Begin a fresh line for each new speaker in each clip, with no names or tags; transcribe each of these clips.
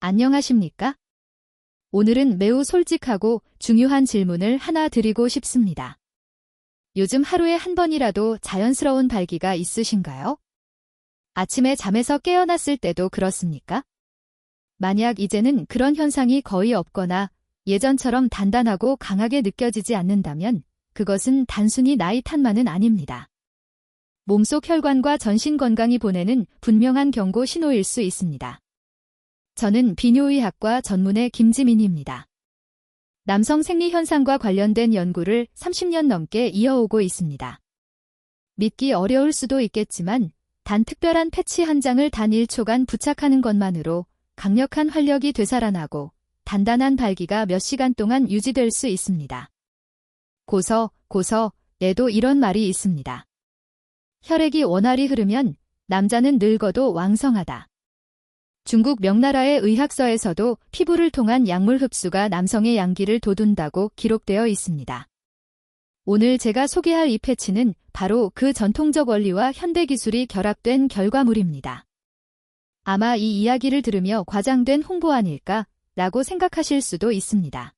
안녕하십니까? 오늘은 매우 솔직하고 중요한 질문을 하나 드리고 싶습니다. 요즘 하루에 한 번이라도 자연스러운 발기가 있으신가요? 아침에 잠에서 깨어났을 때도 그렇습니까? 만약 이제는 그런 현상이 거의 없거나 예전처럼 단단하고 강하게 느껴지지 않는다면 그것은 단순히 나이 탓만은 아닙니다. 몸속 혈관과 전신 건강이 보내는 분명한 경고 신호일 수 있습니다. 저는 비뇨의학과 전문의 김지민입니다. 남성 생리 현상과 관련된 연구를 30년 넘게 이어오고 있습니다. 믿기 어려울 수도 있겠지만 단 특별한 패치 한 장을 단 1초간 부착하는 것만으로 강력한 활력이 되살아나고 단단한 발기가 몇 시간 동안 유지될 수 있습니다. 고서에도 이런 말이 있습니다. 혈액이 원활히 흐르면 남자는 늙어도 왕성하다. 중국 명나라의 의학서에서도 피부를 통한 약물 흡수가 남성의 양기를 돋운다고 기록되어 있습니다. 오늘 제가 소개할 이 패치는 바로 그 전통적 원리와 현대 기술이 결합된 결과물입니다. 아마 이 이야기를 들으며 과장된 홍보 아닐까 라고 생각하실 수도 있습니다.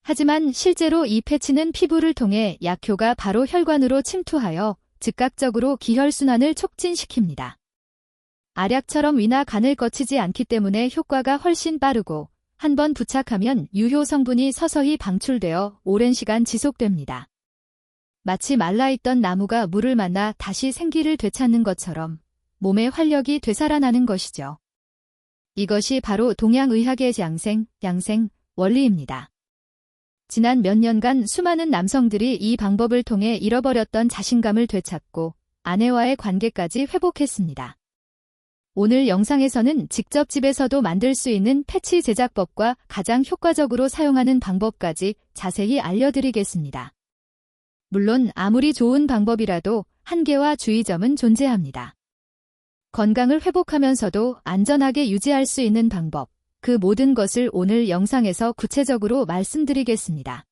하지만 실제로 이 패치는 피부를 통해 약효가 바로 혈관으로 침투하여 즉각적으로 기혈순환을 촉진시킵니다. 알약처럼 위나 간을 거치지 않기 때문에 효과가 훨씬 빠르고 한 번 부착하면 유효 성분이 서서히 방출되어 오랜 시간 지속됩니다. 마치 말라있던 나무가 물을 만나 다시 생기를 되찾는 것처럼 몸의 활력이 되살아나는 것이죠. 이것이 바로 동양의학의 양생 원리입니다. 지난 몇 년간 수많은 남성들이 이 방법을 통해 잃어버렸던 자신감을 되찾고 아내와의 관계까지 회복했습니다. 오늘 영상에서는 직접 집에서도 만들 수 있는 패치 제작법과 가장 효과적으로 사용하는 방법까지 자세히 알려드리겠습니다. 물론 아무리 좋은 방법이라도 한계와 주의점은 존재합니다. 건강을 회복하면서도 안전하게 유지할 수 있는 방법, 그 모든 것을 오늘 영상에서 구체적으로 말씀드리겠습니다.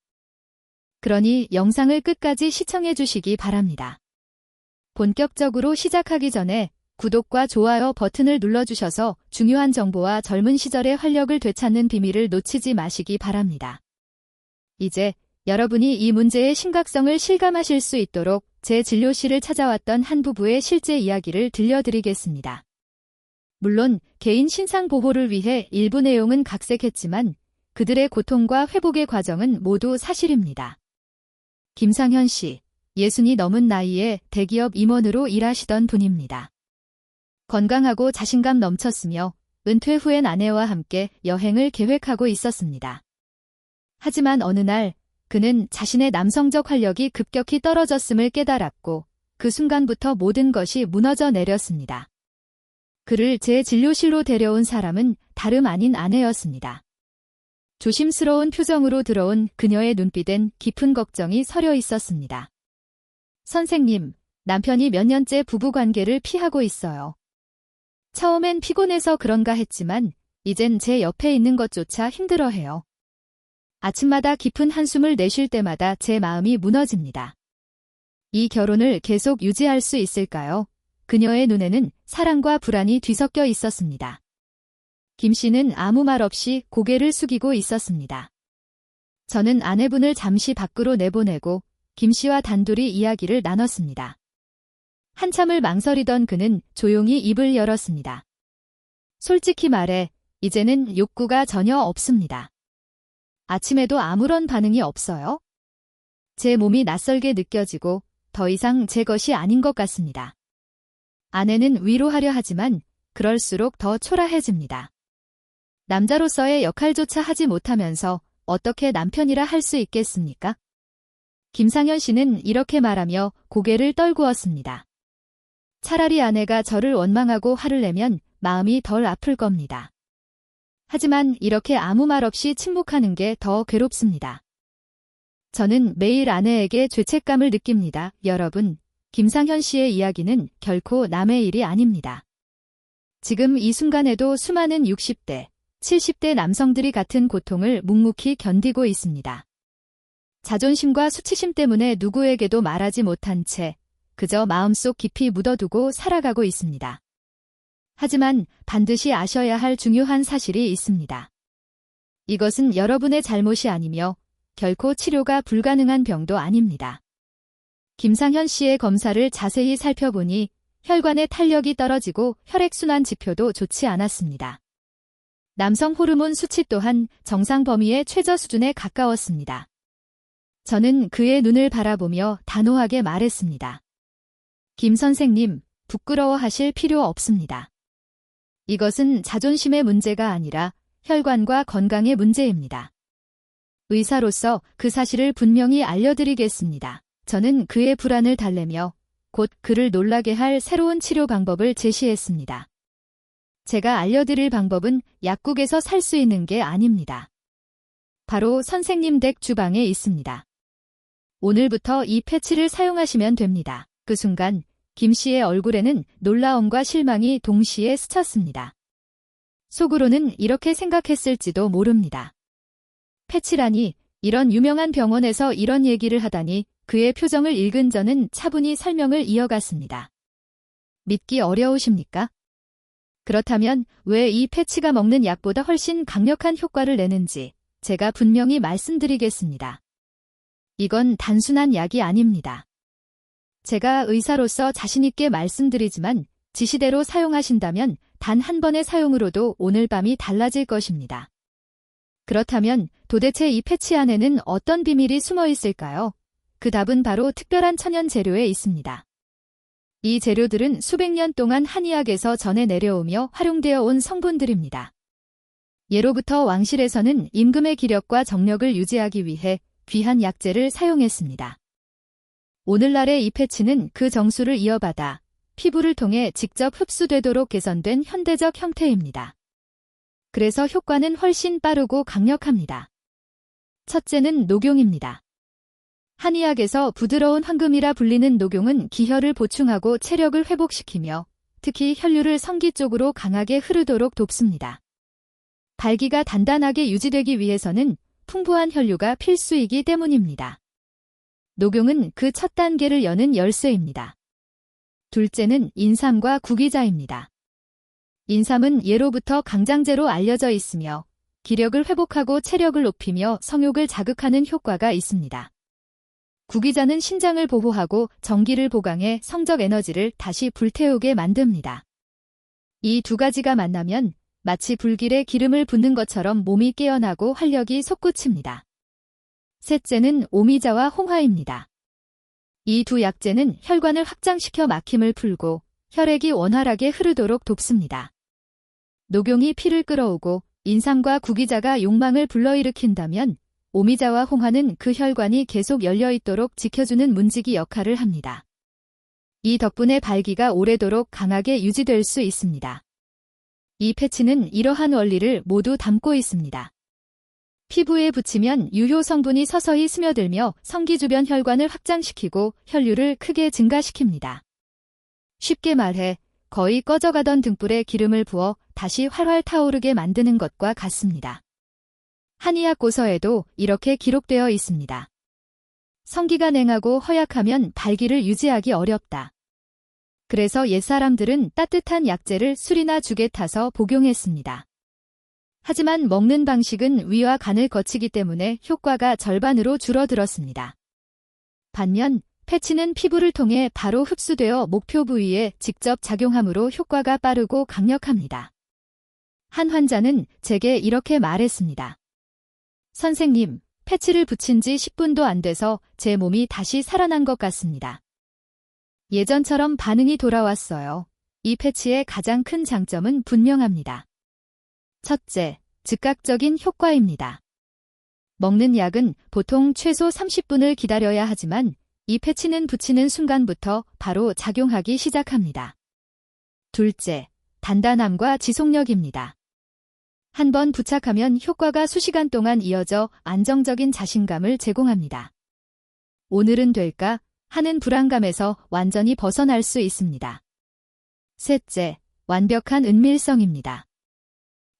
그러니 영상을 끝까지 시청해 주시기 바랍니다. 본격적으로 시작하기 전에 구독과 좋아요 버튼을 눌러주셔서 중요한 정보와 젊은 시절의 활력을 되찾는 비밀을 놓치지 마시기 바랍니다. 이제 여러분이 이 문제의 심각성을 실감하실 수 있도록 제 진료실을 찾아왔던 한 부부의 실제 이야기를 들려드리겠습니다. 물론 개인 신상 보호를 위해 일부 내용은 각색했지만 그들의 고통과 회복의 과정은 모두 사실입니다. 김상현 씨, 60이 넘은 나이에 대기업 임원으로 일하시던 분입니다. 건강하고 자신감 넘쳤으며 은퇴 후엔 아내와 함께 여행을 계획하고 있었습니다. 하지만 어느 날 그는 자신의 남성적 활력이 급격히 떨어졌음을 깨달았고 그 순간부터 모든 것이 무너져 내렸습니다. 그를 제 진료실로 데려온 사람은 다름 아닌 아내였습니다. 조심스러운 표정으로 들어온 그녀의 눈빛엔 깊은 걱정이 서려 있었습니다. 선생님, 남편이 몇 년째 부부관계를 피하고 있어요. 처음엔 피곤해서 그런가 했지만 이젠 제 옆에 있는 것조차 힘들어해요. 아침마다 깊은 한숨을 내쉴 때마다 제 마음이 무너집니다. 이 결혼을 계속 유지할 수 있을까요? 그녀의 눈에는 사랑과 불안이 뒤섞여 있었습니다. 김 씨는 아무 말 없이 고개를 숙이고 있었습니다. 저는 아내분을 잠시 밖으로 내보내고 김 씨와 단둘이 이야기를 나눴습니다. 한참을 망설이던 그는 조용히 입을 열었습니다. 솔직히 말해, 이제는 욕구가 전혀 없습니다. 아침에도 아무런 반응이 없어요. 제 몸이 낯설게 느껴지고 더 이상 제 것이 아닌 것 같습니다. 아내는 위로하려 하지만 그럴수록 더 초라해집니다. 남자로서의 역할조차 하지 못하면서 어떻게 남편이라 할 수 있겠습니까? 김상현 씨는 이렇게 말하며 고개를 떨구었습니다. 차라리 아내가 저를 원망하고 화를 내면 마음이 덜 아플 겁니다. 하지만 이렇게 아무 말 없이 침묵하는 게 더 괴롭습니다. 저는 매일 아내에게 죄책감을 느낍니다. 여러분, 김상현 씨의 이야기는 결코 남의 일이 아닙니다. 지금 이 순간에도 수많은 60대, 70대 남성들이 같은 고통을 묵묵히 견디고 있습니다. 자존심과 수치심 때문에 누구에게도 말하지 못한 채 그저 마음속 깊이 묻어두고 살아가고 있습니다. 하지만 반드시 아셔야 할 중요한 사실이 있습니다. 이것은 여러분의 잘못이 아니며 결코 치료가 불가능한 병도 아닙니다. 김상현 씨의 검사를 자세히 살펴보니 혈관의 탄력이 떨어지고 혈액순환 지표도 좋지 않았습니다. 남성 호르몬 수치 또한 정상 범위의 최저 수준에 가까웠습니다. 저는 그의 눈을 바라보며 단호하게 말했습니다. 김 선생님, 부끄러워하실 필요 없습니다. 이것은 자존심의 문제가 아니라 혈관과 건강의 문제입니다. 의사로서 그 사실을 분명히 알려드리겠습니다. 저는 그의 불안을 달래며 곧 그를 놀라게 할 새로운 치료 방법을 제시했습니다. 제가 알려드릴 방법은 약국에서 살 수 있는 게 아닙니다. 바로 선생님 댁 주방에 있습니다. 오늘부터 이 패치를 사용하시면 됩니다. 그 순간 김 씨의 얼굴에는 놀라움과 실망이 동시에 스쳤습니다. 속으로는 이렇게 생각했을지도 모릅니다. 패치라니, 이런 유명한 병원에서 이런 얘기를 하다니. 그의 표정을 읽은 저는 차분히 설명을 이어갔습니다. 믿기 어려우십니까? 그렇다면 왜 이 패치가 먹는 약보다 훨씬 강력한 효과를 내는지 제가 분명히 말씀드리겠습니다. 이건 단순한 약이 아닙니다. 제가 의사로서 자신있게 말씀드리지만 지시대로 사용하신다면 단 한 번의 사용으로도 오늘 밤이 달라질 것입니다. 그렇다면 도대체 이 패치 안에는 어떤 비밀이 숨어 있을까요? 그 답은 바로 특별한 천연 재료에 있습니다. 이 재료들은 수백 년 동안 한의학에서 전해 내려오며 활용되어 온 성분들입니다. 예로부터 왕실에서는 임금의 기력과 정력을 유지하기 위해 귀한 약재를 사용했습니다. 오늘날의 이 패치는 그 정수를 이어받아 피부를 통해 직접 흡수되도록 개선된 현대적 형태입니다. 그래서 효과는 훨씬 빠르고 강력합니다. 첫째는 녹용입니다. 한의학에서 부드러운 황금이라 불리는 녹용은 기혈을 보충하고 체력을 회복시키며 특히 혈류를 성기 쪽으로 강하게 흐르도록 돕습니다. 발기가 단단하게 유지되기 위해서는 풍부한 혈류가 필수이기 때문입니다. 녹용은 그 첫 단계를 여는 열쇠입니다. 둘째는 인삼과 구기자입니다. 인삼은 예로부터 강장제로 알려져 있으며 기력을 회복하고 체력을 높이며 성욕을 자극하는 효과가 있습니다. 구기자는 신장을 보호하고 정기를 보강해 성적 에너지를 다시 불태우게 만듭니다. 이 두 가지가 만나면 마치 불길에 기름을 붓는 것처럼 몸이 깨어나고 활력이 솟구칩니다. 셋째는 오미자와 홍화입니다. 이 두 약재는 혈관을 확장시켜 막힘을 풀고 혈액이 원활하게 흐르도록 돕습니다. 녹용이 피를 끌어오고 인삼과 구기자가 욕망을 불러일으킨다면 오미자와 홍화는 그 혈관이 계속 열려있도록 지켜주는 문지기 역할을 합니다. 이 덕분에 발기가 오래도록 강하게 유지될 수 있습니다. 이 패치는 이러한 원리를 모두 담고 있습니다. 피부에 붙이면 유효 성분이 서서히 스며들며 성기 주변 혈관을 확장시키고 혈류를 크게 증가시킵니다. 쉽게 말해 거의 꺼져가던 등불에 기름을 부어 다시 활활 타오르게 만드는 것과 같습니다. 한의학 고서에도 이렇게 기록되어 있습니다. 성기가 냉하고 허약하면 발기를 유지하기 어렵다. 그래서 옛사람들은 따뜻한 약재를 술이나 죽에 타서 복용했습니다. 하지만 먹는 방식은 위와 간을 거치기 때문에 효과가 절반으로 줄어들었습니다. 반면 패치는 피부를 통해 바로 흡수되어 목표 부위에 직접 작용하므로 효과가 빠르고 강력합니다. 한 환자는 제게 이렇게 말했습니다. 선생님, 패치를 붙인 지 10분도 안 돼서 제 몸이 다시 살아난 것 같습니다. 예전처럼 반응이 돌아왔어요. 이 패치의 가장 큰 장점은 분명합니다. 첫째, 즉각적인 효과입니다. 먹는 약은 보통 최소 30분을 기다려야 하지만 이 패치는 붙이는 순간부터 바로 작용하기 시작합니다. 둘째, 단단함과 지속력입니다. 한번 부착하면 효과가 수시간 동안 이어져 안정적인 자신감을 제공합니다. 오늘은 될까 하는 불안감에서 완전히 벗어날 수 있습니다. 셋째, 완벽한 은밀성입니다.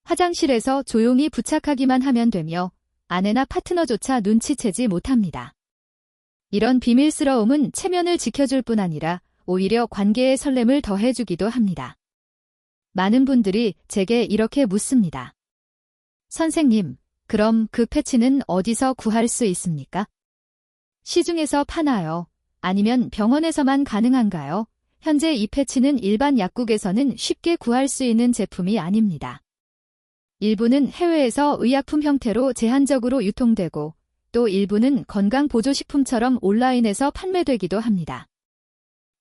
화장실에서 조용히 부착하기만 하면 되며 아내나 파트너조차 눈치채지 못합니다. 이런 비밀스러움은 체면을 지켜줄 뿐 아니라 오히려 관계의 설렘을 더해주기도 합니다. 많은 분들이 제게 이렇게 묻습니다. 선생님, 그럼 그 패치는 어디서 구할 수 있습니까? 시중에서 파나요? 아니면 병원에서만 가능한가요? 현재 이 패치는 일반 약국에서는 쉽게 구할 수 있는 제품이 아닙니다. 일부는 해외에서 의약품 형태로 제한적으로 유통되고 또 일부는 건강보조식품처럼 온라인에서 판매되기도 합니다.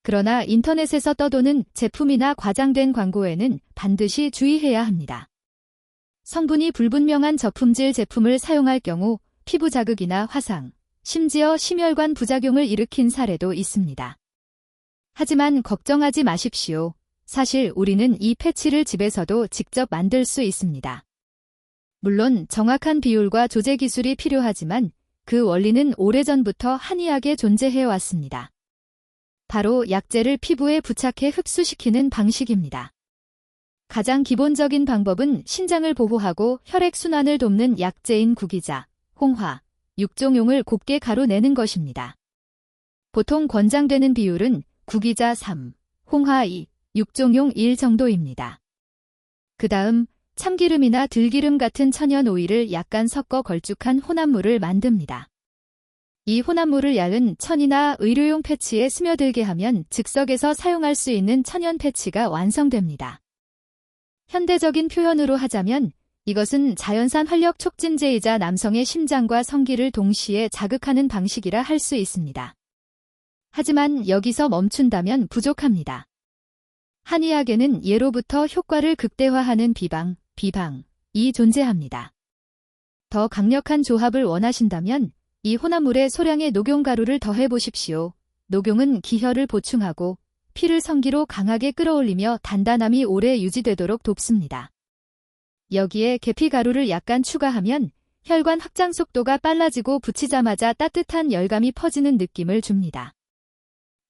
그러나 인터넷에서 떠도는 제품이나 과장된 광고에는 반드시 주의해야 합니다. 성분이 불분명한 저품질 제품을 사용할 경우 피부 자극이나 화상, 심지어 심혈관 부작용을 일으킨 사례도 있습니다. 하지만 걱정하지 마십시오. 사실 우리는 이 패치를 집에서도 직접 만들 수 있습니다. 물론 정확한 비율과 조제 기술이 필요하지만 그 원리는 오래전부터 한의학에 존재해 왔습니다. 바로 약재를 피부에 부착해 흡수시키는 방식입니다. 가장 기본적인 방법은 신장을 보호하고 혈액순환을 돕는 약재인 구기자, 홍화, 육종용을 곱게 가루내는 것입니다. 보통 권장되는 비율은 구기자 3, 홍화 2, 육종용 1 정도입니다. 그 다음 참기름이나 들기름 같은 천연 오일을 약간 섞어 걸쭉한 혼합물을 만듭니다. 이 혼합물을 얇은 천이나 의료용 패치에 스며들게 하면 즉석에서 사용할 수 있는 천연 패치가 완성됩니다. 현대적인 표현으로 하자면 이것은 자연산 활력 촉진제이자 남성의 심장과 성기를 동시에 자극하는 방식이라 할 수 있습니다. 하지만 여기서 멈춘다면 부족합니다. 한의학에는 예로부터 효과를 극대화하는 비방이 존재합니다. 더 강력한 조합을 원하신다면 이 혼합물에 소량의 녹용가루를 더해 보십시오. 녹용은 기혈을 보충하고 피를 성기로 강하게 끌어올리며 단단함이 오래 유지되도록 돕습니다. 여기에 계피가루를 약간 추가하면 혈관 확장 속도가 빨라지고 붙이자마자 따뜻한 열감이 퍼지는 느낌을 줍니다.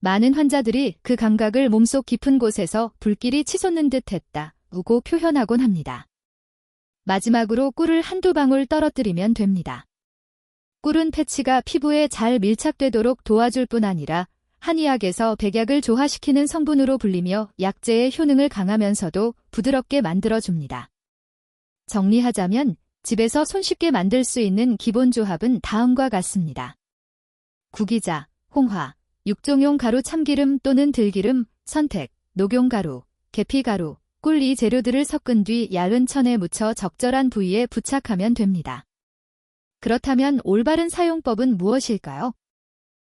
많은 환자들이 그 감각을 몸속 깊은 곳에서 불길이 치솟는 듯 했다고 표현하곤 합니다. 마지막으로 꿀을 한두 방울 떨어뜨리면 됩니다. 꿀은 패치가 피부에 잘 밀착되도록 도와줄 뿐 아니라 한의학에서 백약을 조화시키는 성분으로 불리며 약재의 효능을 강하면서도 부드럽게 만들어줍니다. 정리하자면 집에서 손쉽게 만들 수 있는 기본 조합은 다음과 같습니다. 구기자, 홍화, 육종용 가루 참기름 또는 들기름, 선택, 녹용가루, 계피가루, 꿀 이 재료들을 섞은 뒤 얇은 천에 묻혀 적절한 부위에 부착하면 됩니다. 그렇다면 올바른 사용법은 무엇일까요?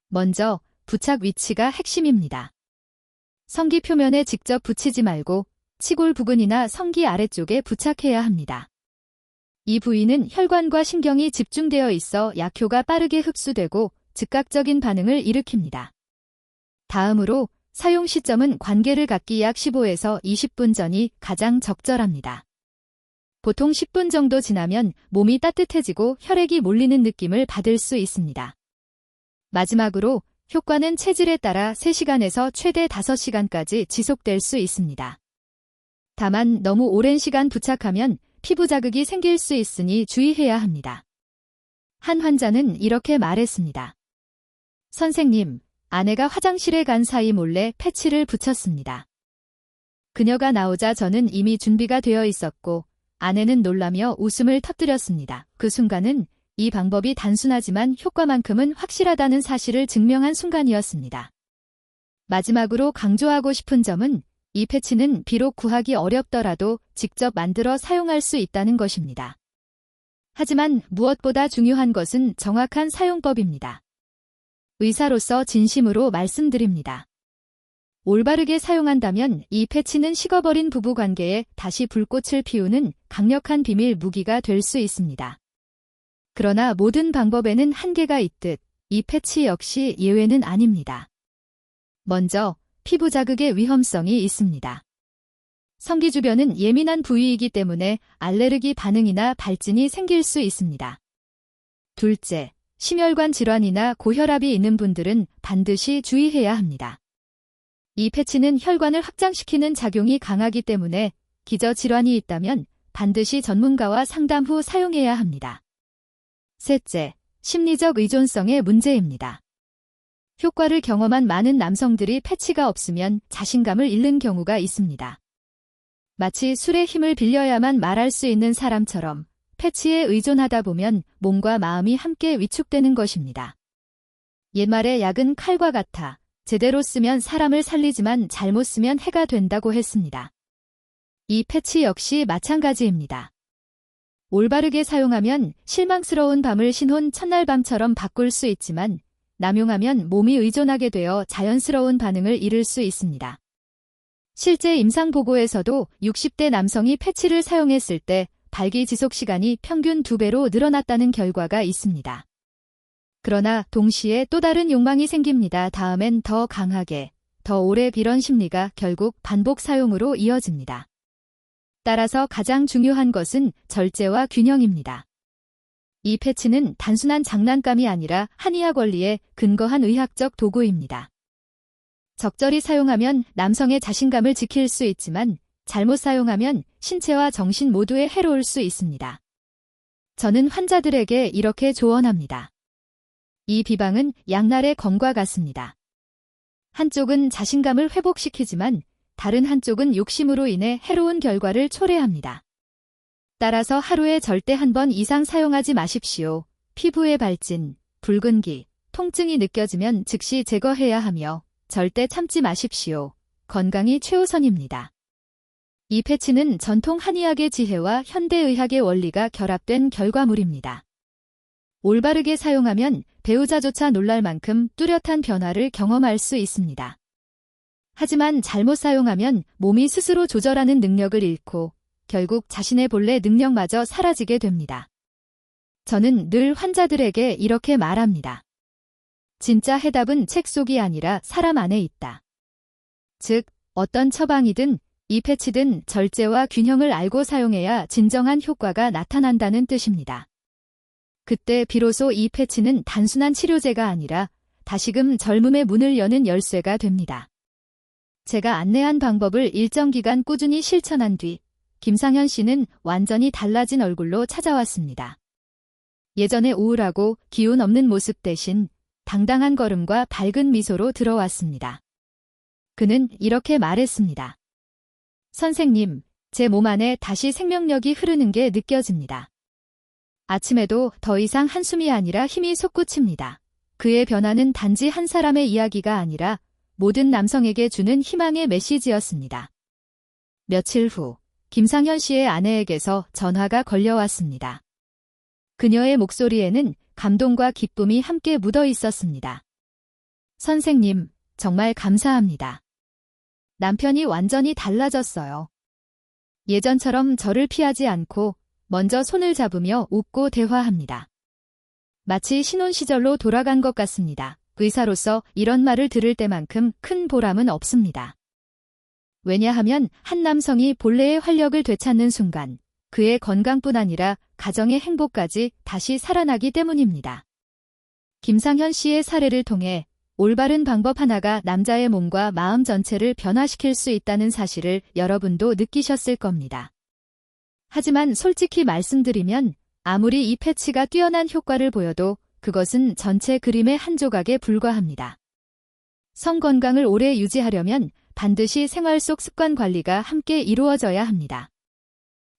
먼저 부착 위치가 핵심입니다. 성기 표면에 직접 붙이지 말고 치골 부근이나 성기 아래쪽에 부착해야 합니다. 이 부위는 혈관과 신경이 집중되어 있어 약효가 빠르게 흡수되고 즉각적인 반응을 일으킵니다. 다음으로 사용 시점은 관계를 갖기 약 15에서 20분 전이 가장 적절합니다. 보통 10분 정도 지나면 몸이 따뜻해지고 혈액이 몰리는 느낌을 받을 수 있습니다. 마지막으로 효과는 체질에 따라 3시간에서 최대 5시간까지 지속될 수 있습니다. 다만 너무 오랜 시간 부착하면 피부 자극이 생길 수 있으니 주의해야 합니다. 한 환자는 이렇게 말했습니다. 선생님, 아내가 화장실에 간 사이 몰래 패치를 붙였습니다. 그녀가 나오자 저는 이미 준비가 되어 있었고 아내는 놀라며 웃음을 터뜨렸습니다. 그 순간은 이 방법이 단순하지만 효과만큼은 확실하다는 사실을 증명한 순간이었습니다. 마지막으로 강조하고 싶은 점은 이 패치는 비록 구하기 어렵더라도 직접 만들어 사용할 수 있다는 것입니다. 하지만 무엇보다 중요한 것은 정확한 사용법입니다. 의사로서 진심으로 말씀드립니다. 올바르게 사용한다면 이 패치는 식어버린 부부관계에 다시 불꽃을 피우는 강력한 비밀 무기가 될 수 있습니다. 그러나 모든 방법에는 한계가 있듯 이 패치 역시 예외는 아닙니다. 먼저 피부 자극의 위험성이 있습니다. 성기 주변은 예민한 부위이기 때문에 알레르기 반응이나 발진이 생길 수 있습니다. 둘째, 심혈관 질환이나 고혈압이 있는 분들은 반드시 주의해야 합니다. 이 패치는 혈관을 확장시키는 작용이 강하기 때문에 기저질환이 있다면 반드시 전문가와 상담 후 사용해야 합니다. 셋째, 심리적 의존성의 문제입니다. 효과를 경험한 많은 남성들이 패치가 없으면 자신감을 잃는 경우가 있습니다. 마치 술의 힘을 빌려야만 말할 수 있는 사람처럼 패치에 의존하다 보면 몸과 마음이 함께 위축되는 것입니다. 옛말에 약은 칼과 같아 제대로 쓰면 사람을 살리지만 잘못 쓰면 해가 된다고 했습니다. 이 패치 역시 마찬가지입니다. 올바르게 사용하면 실망스러운 밤을 신혼 첫날 밤처럼 바꿀 수 있지만 남용하면 몸이 의존하게 되어 자연스러운 반응을 잃을 수 있습니다. 실제 임상보고에서도 60대 남성이 패치를 사용했을 때 발기 지속 시간이 평균 2배로 늘어났다는 결과가 있습니다. 그러나 동시에 또 다른 욕망이 생깁니다. 다음엔 더 강하게, 더 오래 이런 심리가 결국 반복 사용으로 이어집니다. 따라서 가장 중요한 것은 절제와 균형입니다. 이 패치는 단순한 장난감이 아니라 한의학 원리에 근거한 의학적 도구입니다. 적절히 사용하면 남성의 자신감을 지킬 수 있지만 잘못 사용하면 신체와 정신 모두에 해로울 수 있습니다. 저는 환자들에게 이렇게 조언합니다. 이 비방은 양날의 검과 같습니다. 한쪽은 자신감을 회복시키지만 다른 한쪽은 욕심으로 인해 해로운 결과를 초래합니다. 따라서 하루에 절대 한 번 이상 사용하지 마십시오. 피부의 발진, 붉은기, 통증이 느껴지면 즉시 제거해야 하며 절대 참지 마십시오. 건강이 최우선입니다. 이 패치는 전통 한의학의 지혜와 현대의학의 원리가 결합된 결과물입니다. 올바르게 사용하면 배우자조차 놀랄 만큼 뚜렷한 변화를 경험할 수 있습니다. 하지만 잘못 사용하면 몸이 스스로 조절하는 능력을 잃고 결국 자신의 본래 능력마저 사라지게 됩니다. 저는 늘 환자들에게 이렇게 말합니다. 진짜 해답은 책 속이 아니라 사람 안에 있다. 즉, 어떤 처방이든 이 패치든 절제와 균형을 알고 사용해야 진정한 효과가 나타난다는 뜻입니다. 그때 비로소 이 패치는 단순한 치료제가 아니라 다시금 젊음의 문을 여는 열쇠가 됩니다. 제가 안내한 방법을 일정 기간 꾸준히 실천한 뒤 김상현 씨는 완전히 달라진 얼굴로 찾아왔습니다. 예전의 우울하고 기운 없는 모습 대신 당당한 걸음과 밝은 미소로 들어왔습니다. 그는 이렇게 말했습니다. 선생님, 제 몸 안에 다시 생명력이 흐르는 게 느껴집니다. 아침에도 더 이상 한숨이 아니라 힘이 솟구칩니다. 그의 변화는 단지 한 사람의 이야기가 아니라 모든 남성에게 주는 희망의 메시지였습니다. 며칠 후 김상현 씨의 아내에게서 전화가 걸려왔습니다. 그녀의 목소리에는 감동과 기쁨이 함께 묻어 있었습니다. 선생님, 정말 감사합니다. 남편이 완전히 달라졌어요. 예전처럼 저를 피하지 않고 먼저 손을 잡으며 웃고 대화합니다. 마치 신혼 시절로 돌아간 것 같습니다. 의사로서 이런 말을 들을 때만큼 큰 보람은 없습니다. 왜냐하면 한 남성이 본래의 활력을 되찾는 순간 그의 건강뿐 아니라 가정의 행복까지 다시 살아나기 때문입니다. 김상현 씨의 사례를 통해 올바른 방법 하나가 남자의 몸과 마음 전체를 변화시킬 수 있다는 사실을 여러분도 느끼셨을 겁니다. 하지만 솔직히 말씀드리면 아무리 이 패치가 뛰어난 효과를 보여도 그것은 전체 그림의 한 조각에 불과합니다. 성 건강을 오래 유지하려면 반드시 생활 속 습관 관리가 함께 이루어져야 합니다.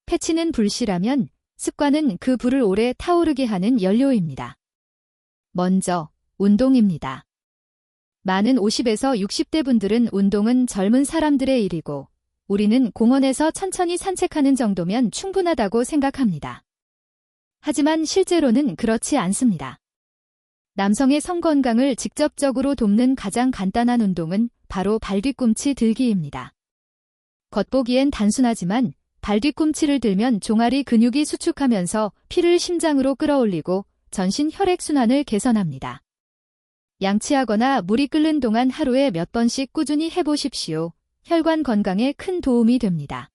패치는 불씨라면 습관은 그 불을 오래 타오르게 하는 연료입니다. 먼저, 운동입니다. 많은 50에서 60대 분들은 운동은 젊은 사람들의 일이고 우리는 공원에서 천천히 산책하는 정도면 충분하다고 생각합니다. 하지만 실제로는 그렇지 않습니다. 남성의 성건강을 직접적으로 돕는 가장 간단한 운동은 바로 발뒤꿈치 들기입니다. 겉보기엔 단순하지만 발뒤꿈치를 들면 종아리 근육이 수축하면서 피를 심장으로 끌어올리고 전신 혈액순환을 개선합니다. 양치하거나 물이 끓는 동안 하루에 몇 번씩 꾸준히 해보십시오. 혈관 건강에 큰 도움이 됩니다.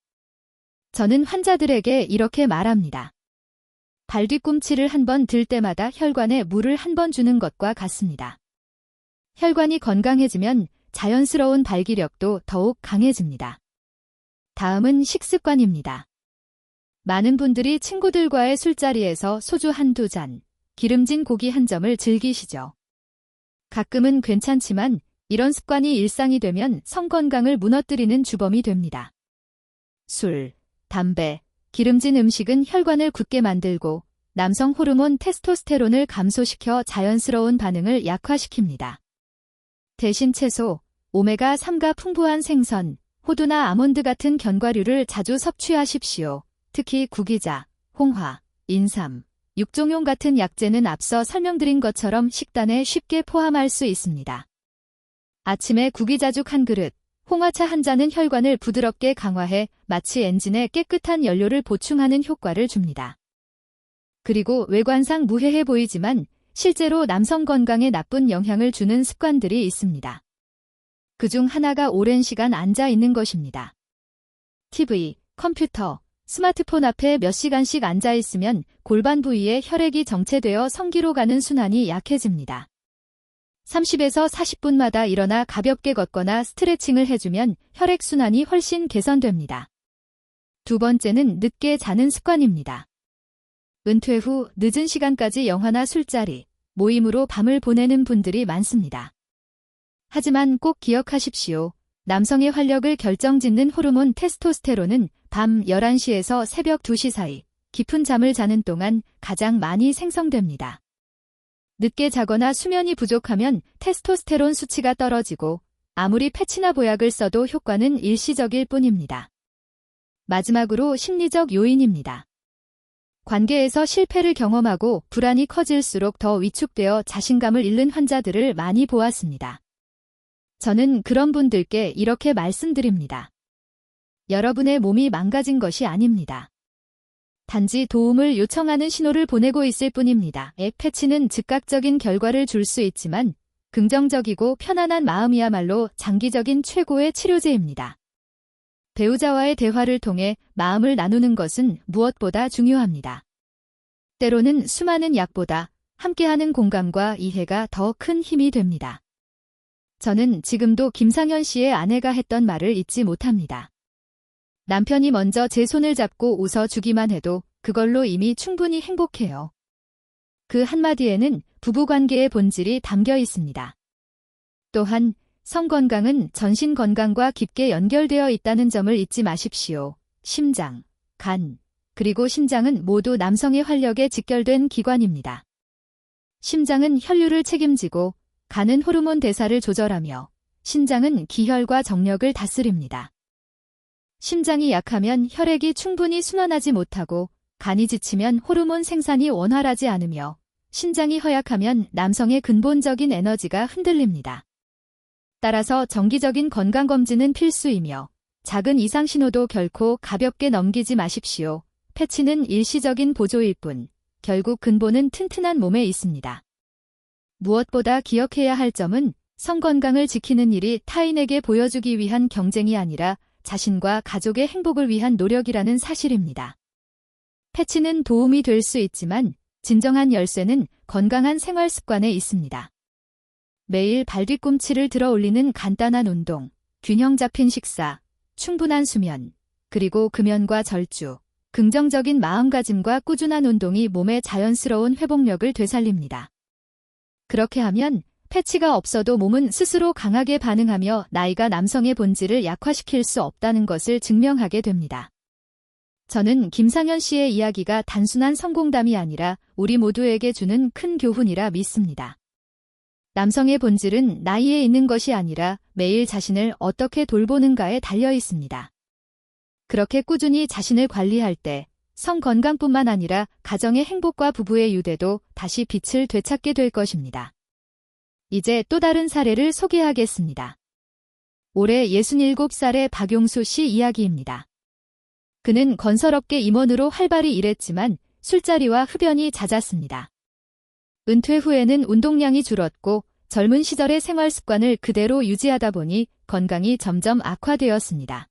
저는 환자들에게 이렇게 말합니다. 발뒤꿈치를 한 번 들 때마다 혈관에 물을 한 번 주는 것과 같습니다. 혈관이 건강해지면 자연스러운 발기력도 더욱 강해집니다. 다음은 식습관입니다. 많은 분들이 친구들과의 술자리에서 소주 한두 잔, 기름진 고기 한 점을 즐기시죠. 가끔은 괜찮지만 이런 습관이 일상이 되면 성건강을 무너뜨리는 주범이 됩니다. 술, 담배, 기름진 음식은 혈관을 굳게 만들고 남성 호르몬 테스토스테론을 감소시켜 자연스러운 반응을 약화시킵니다. 대신 채소, 오메가3가 풍부한 생선, 호두나 아몬드 같은 견과류를 자주 섭취하십시오. 특히 구기자, 홍화, 인삼, 육종용 같은 약재는 앞서 설명드린 것처럼 식단에 쉽게 포함할 수 있습니다. 아침에 구기자죽 한 그릇, 홍화차 한 잔은 혈관을 부드럽게 강화해 마치 엔진에 깨끗한 연료를 보충하는 효과를 줍니다. 그리고 외관상 무해해 보이지만 실제로 남성 건강에 나쁜 영향을 주는 습관들이 있습니다. 그중 하나가 오랜 시간 앉아 있는 것입니다. TV, 컴퓨터, 스마트폰 앞에 몇 시간씩 앉아 있으면 골반 부위에 혈액이 정체되어 성기로 가는 순환이 약해집니다. 30에서 40분마다 일어나 가볍게 걷거나 스트레칭을 해주면 혈액순환이 훨씬 개선됩니다. 두 번째는 늦게 자는 습관입니다. 은퇴 후 늦은 시간까지 영화나 술자리, 모임으로 밤을 보내는 분들이 많습니다. 하지만 꼭 기억하십시오. 남성의 활력을 결정짓는 호르몬 테스토스테론은 밤 11시에서 새벽 2시 사이 깊은 잠을 자는 동안 가장 많이 생성됩니다. 늦게 자거나 수면이 부족하면 테스토스테론 수치가 떨어지고 아무리 패치나 보약을 써도 효과는 일시적일 뿐입니다. 마지막으로 심리적 요인입니다. 관계에서 실패를 경험하고 불안이 커질수록 더 위축되어 자신감을 잃는 환자들을 많이 보았습니다. 저는 그런 분들께 이렇게 말씀드립니다. 여러분의 몸이 망가진 것이 아닙니다. 단지 도움을 요청하는 신호를 보내고 있을 뿐입니다. 패치는 즉각적인 결과를 줄 수 있지만 긍정적이고 편안한 마음이야말로 장기적인 최고의 치료제입니다. 배우자와의 대화를 통해 마음을 나누는 것은 무엇보다 중요합니다. 때로는 수많은 약보다 함께하는 공감과 이해가 더 큰 힘이 됩니다. 저는 지금도 김상현 씨의 아내가 했던 말을 잊지 못합니다. 남편이 먼저 제 손을 잡고 웃어주기만 해도 그걸로 이미 충분히 행복해요. 그 한마디에는 부부관계의 본질이 담겨 있습니다. 또한 성건강은 전신건강과 깊게 연결되어 있다는 점을 잊지 마십시오. 심장, 간, 그리고 신장은 모두 남성의 활력에 직결된 기관입니다. 심장은 혈류를 책임지고 간은 호르몬 대사를 조절하며 신장은 기혈과 정력을 다스립니다. 심장이 약하면 혈액이 충분히 순환하지 못하고 간이 지치면 호르몬 생산이 원활하지 않으며 신장이 허약하면 남성의 근본적인 에너지가 흔들립니다. 따라서 정기적인 건강검진은 필수이며 작은 이상 신호도 결코 가볍게 넘기지 마십시오. 패치는 일시적인 보조일 뿐 결국 근본은 튼튼한 몸에 있습니다. 무엇보다 기억해야 할 점은 성건강을 지키는 일이 타인에게 보여주기 위한 경쟁이 아니라 자신과 가족의 행복을 위한 노력이라는 사실입니다. 패치는 도움이 될 수 있지만 진정한 열쇠는 건강한 생활 습관에 있습니다. 매일 발뒤꿈치를 들어 올리는 간단한 운동, 균형 잡힌 식사, 충분한 수면, 그리고 금연과 절주, 긍정적인 마음가짐과 꾸준한 운동이 몸의 자연스러운 회복력을 되살립니다. 그렇게 하면 패치가 없어도 몸은 스스로 강하게 반응하며 나이가 남성의 본질을 약화시킬 수 없다는 것을 증명하게 됩니다. 저는 김상현 씨의 이야기가 단순한 성공담이 아니라 우리 모두에게 주는 큰 교훈이라 믿습니다. 남성의 본질은 나이에 있는 것이 아니라 매일 자신을 어떻게 돌보는가에 달려 있습니다. 그렇게 꾸준히 자신을 관리할 때 성건강뿐만 아니라 가정의 행복과 부부의 유대도 다시 빛을 되찾게 될 것입니다. 이제 또 다른 사례를 소개하겠습니다. 올해 67살의 박용수 씨 이야기입니다. 그는 건설업계 임원으로 활발히 일했지만 술자리와 흡연이 잦았습니다. 은퇴 후에는 운동량이 줄었고 젊은 시절의 생활 습관을 그대로 유지하다 보니 건강이 점점 악화되었습니다.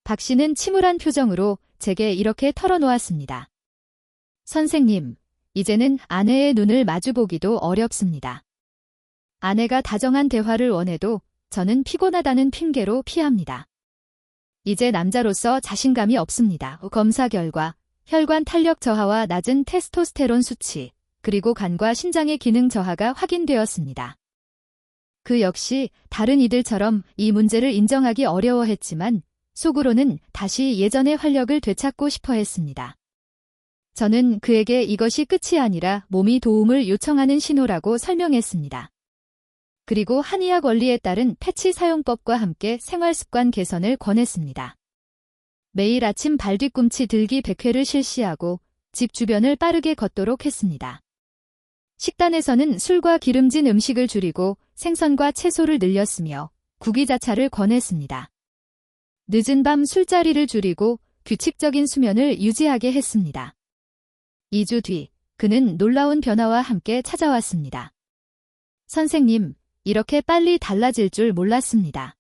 박 씨는 침울한 표정으로 제게 이렇게 털어놓았습니다. 선생님, 이제는 아내의 눈을 마주보기도 어렵습니다. 아내가 다정한 대화를 원해도 저는 피곤하다는 핑계로 피합니다. 이제 남자로서 자신감이 없습니다. 검사 결과 혈관 탄력 저하와 낮은 테스토스테론 수치, 그리고 간과 신장의 기능 저하가 확인되었습니다. 그 역시 다른 이들처럼 이 문제를 인정하기 어려워했지만 속으로는 다시 예전의 활력을 되찾고 싶어 했습니다. 저는 그에게 이것이 끝이 아니라 몸이 도움을 요청하는 신호라고 설명했습니다. 그리고 한의학 원리에 따른 패치 사용법과 함께 생활습관 개선을 권했습니다. 매일 아침 발뒤꿈치 들기 100회를 실시하고 집 주변을 빠르게 걷도록 했습니다. 식단에서는 술과 기름진 음식을 줄이고 생선과 채소를 늘렸으며 구기자차를 권했습니다. 늦은 밤 술자리를 줄이고 규칙적인 수면을 유지하게 했습니다. 2주 뒤, 그는 놀라운 변화와 함께 찾아왔습니다. 선생님, 이렇게 빨리 달라질 줄 몰랐습니다.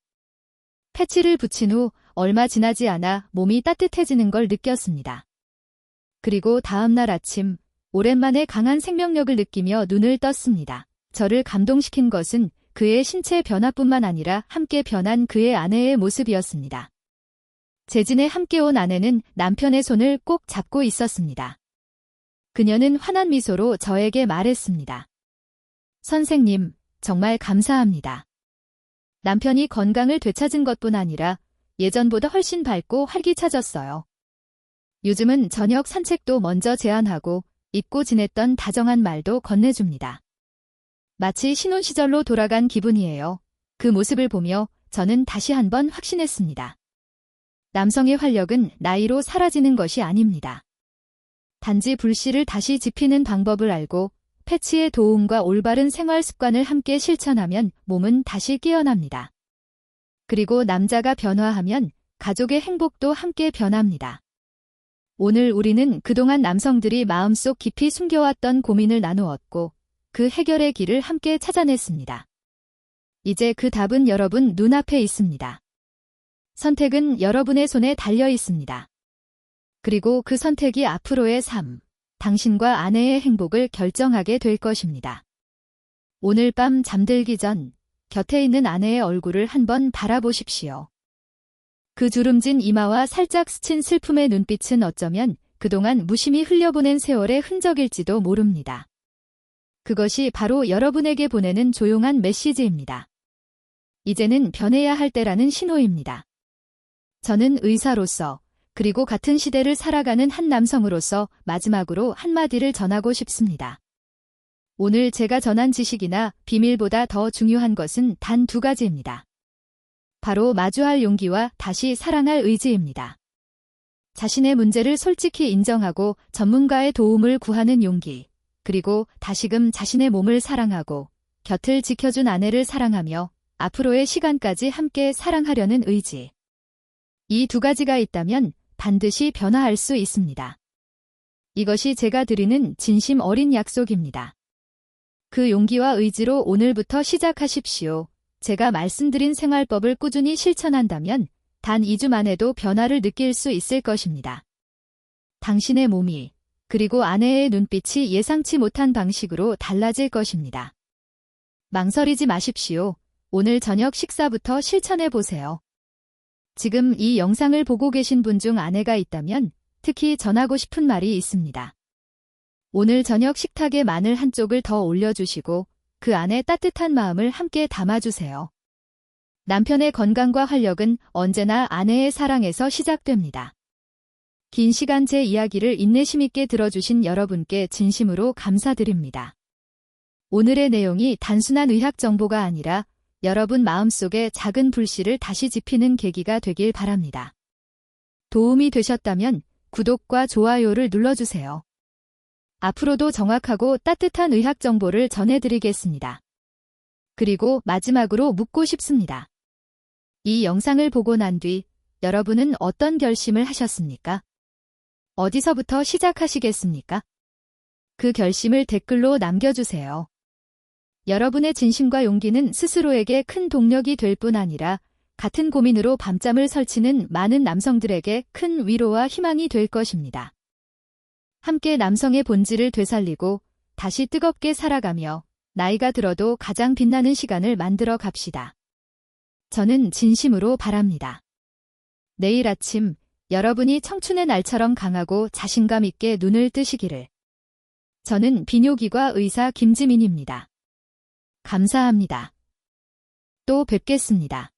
패치를 붙인 후 얼마 지나지 않아 몸이 따뜻해지는 걸 느꼈습니다. 그리고 다음 날 아침, 오랜만에 강한 생명력을 느끼며 눈을 떴습니다. 저를 감동시킨 것은 그의 신체 변화뿐만 아니라 함께 변한 그의 아내의 모습이었습니다. 재진에 함께 온 아내는 남편의 손을 꼭 잡고 있었습니다. 그녀는 환한 미소로 저에게 말했습니다. 선생님, 정말 감사합니다. 남편이 건강을 되찾은 것뿐 아니라 예전보다 훨씬 밝고 활기차졌어요. 요즘은 저녁 산책도 먼저 제안하고 잊고 지냈던 다정한 말도 건네줍니다. 마치 신혼시절로 돌아간 기분이에요. 그 모습을 보며 저는 다시 한번 확신했습니다. 남성의 활력은 나이로 사라지는 것이 아닙니다. 단지 불씨를 다시 지피는 방법을 알고 패치의 도움과 올바른 생활 습관을 함께 실천하면 몸은 다시 깨어납니다. 그리고 남자가 변화하면 가족의 행복도 함께 변합니다. 오늘 우리는 그동안 남성들이 마음속 깊이 숨겨왔던 고민을 나누었고 그 해결의 길을 함께 찾아냈습니다. 이제 그 답은 여러분 눈앞에 있습니다. 선택은 여러분의 손에 달려 있습니다. 그리고 그 선택이 앞으로의 삶, 당신과 아내의 행복을 결정하게 될 것입니다. 오늘 밤 잠들기 전 곁에 있는 아내의 얼굴을 한번 바라보십시오. 그 주름진 이마와 살짝 스친 슬픔의 눈빛은 어쩌면 그동안 무심히 흘려보낸 세월의 흔적일지도 모릅니다. 그것이 바로 여러분에게 보내는 조용한 메시지입니다. 이제는 변해야 할 때라는 신호입니다. 저는 의사로서 그리고 같은 시대를 살아가는 한 남성으로서 마지막으로 한마디를 전하고 싶습니다. 오늘 제가 전한 지식이나 비밀보다 더 중요한 것은 단 2가지입니다. 바로 마주할 용기와 다시 사랑할 의지입니다. 자신의 문제를 솔직히 인정하고 전문가의 도움을 구하는 용기, 그리고 다시금 자신의 몸을 사랑하고 곁을 지켜준 아내를 사랑하며 앞으로의 시간까지 함께 사랑하려는 의지. 이 2가지가 있다면 반드시 변화할 수 있습니다. 이것이 제가 드리는 진심 어린 약속입니다. 그 용기와 의지로 오늘부터 시작하십시오. 제가 말씀드린 생활법을 꾸준히 실천한다면 단 2주 만에도 변화를 느낄 수 있을 것입니다. 당신의 몸이 그리고 아내의 눈빛이 예상치 못한 방식으로 달라질 것입니다. 망설이지 마십시오. 오늘 저녁 식사부터 실천해 보세요. 지금 이 영상을 보고 계신 분 중 아내가 있다면 특히 전하고 싶은 말이 있습니다. 오늘 저녁 식탁에 마늘 한 쪽을 더 올려주시고 그 안에 따뜻한 마음을 함께 담아주세요. 남편의 건강과 활력은 언제나 아내의 사랑에서 시작됩니다. 긴 시간 제 이야기를 인내심 있게 들어주신 여러분께 진심으로 감사드립니다. 오늘의 내용이 단순한 의학 정보가 아니라 여러분 마음속에 작은 불씨를 다시 지피는 계기가 되길 바랍니다. 도움이 되셨다면 구독과 좋아요를 눌러주세요. 앞으로도 정확하고 따뜻한 의학 정보를 전해드리겠습니다. 그리고 마지막으로 묻고 싶습니다. 이 영상을 보고 난 뒤 여러분은 어떤 결심을 하셨습니까? 어디서부터 시작하시겠습니까? 그 결심을 댓글로 남겨주세요. 여러분의 진심과 용기는 스스로에게 큰 동력이 될 뿐 아니라 같은 고민으로 밤잠을 설치는 많은 남성들에게 큰 위로와 희망이 될 것입니다. 함께 남성의 본질을 되살리고 다시 뜨겁게 살아가며 나이가 들어도 가장 빛나는 시간을 만들어 갑시다. 저는 진심으로 바랍니다. 내일 아침 여러분이 청춘의 날처럼 강하고 자신감 있게 눈을 뜨시기를. 저는 비뇨기과 의사 김지민입니다. 감사합니다. 또 뵙겠습니다.